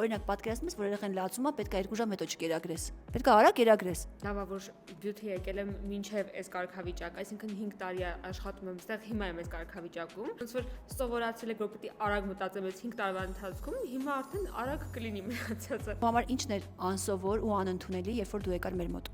օրինակ պատկերացնում ես, որ երեխան լացում է, պետք է 2 ժամ հետո չկերակրես։ Պետք է արագ կերակրես։ Լավ է, որ beauty եկել եմ մինչև այս կարգավիճակ, այսինքն 5 տարի աշխատում եմ այստեղ, հիմա եմ այս կարգավիճակում։ Ոնց որ սովորացել եք, որ պետք է արագ մտածեմ այս 5 տարվա ընթացքում, հիմա արդեն արագ կլինի մնացածը։ Համար ինչն էր անսովոր ու անընդունելի, երբ որ դու եկար մեր մոտ։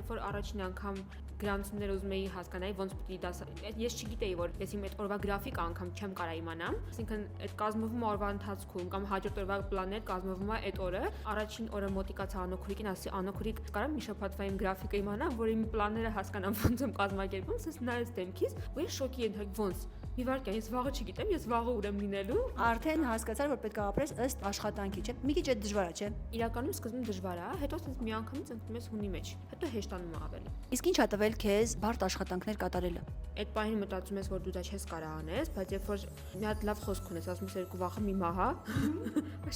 Որ առաջին անգամ գրանցումներ ուզում էի հասկանալ, ոնց պետք է դասա։ Ես չգիտեի, որ ես իմ այդ օրվա գրաֆիկը անգամ չեմ կարա իմանամ։ Այսինքն այդ կազմվում է օրվա ընթացքում կամ հաջորդ օրվա պլաններ կազմվում է այդ օրը։ Առաջին օրը մոտիկացա Անոքուրիկին, ասի Անոքուրիկ, կարամ մի շաբաթվա իմ գրաֆիկը իմանամ, որ իմ պլանները հասկանամ ոնց եմ կազմակերպում, ասես նայես դեմքից, ու ես շոկի ենթարկվի ոնց։ Մի վարքյան, ես վաղը չգիտեմ, ես վաղը ուր եմ լինելու։ Արդեն հասկացար, որ պետք է ապրես ըստ աշխատանքի, չէ՞։ Մի քիչ է դժվար է, չէ՞։ Իրականում սկզբում դժվար է, հետո ասես միանգամից ընկնում ես հունի մեջ, հետո հեշտանում է ավելի։ Իսկ ինչ ա տվել քեզ բարդ աշխատանքներ կատարելը։ Այդ պահին մտածում ես, որ դու դա չես կարող անես, բայց երբ որ մի հատ լավ խոսք ունես, ասում ես երկու վախը մի մահա,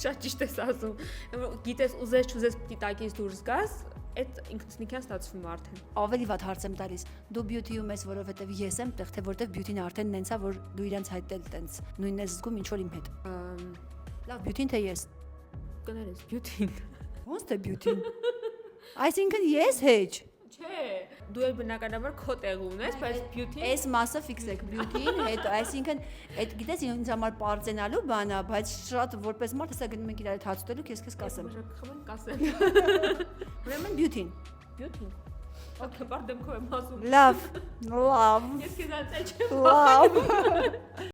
շատ ճիշտ ես ասում։ Գիտես ուզես չուզես պիտի տակից դուրս գաս, այդ ինքնիքյան ստացվում է արդեն։ Ավելի վատ հարց եմ տալիս։ Դու beauty-ում ես, որովհետև ես եմ տեղ, թե որտեվ beauty-ն արդեն նենցա, որ դու իրենց հետ էլ տենց նույնն ես զգում ինչ որ իմ հետ։ Լավ, beauty-ն թե ես։ Կներես beauty-ն։ Ոնց թե beauty-ն։ Այսինքն ես հեչ։ Չէ, դու էլ բնականաբար քո տեղում ես, բայց beauty-ն Այս մասը ֆիքսեք beauty-ն հետ, այսինքն այդ գիտես ինձ համար պարծենալու բան է, բայց շատ որպես մարդ հեսա գնում ենք իրար հետ հաց ուտելու, քեզ կասեմ։ Խմեն կասեմ։ Ուրեմն beauty-ն։ Beauty-ն։ Okay, բարդեմ քո եմ ասում։ Լավ։ Ես քեզ անցա չեմ։ Լավ։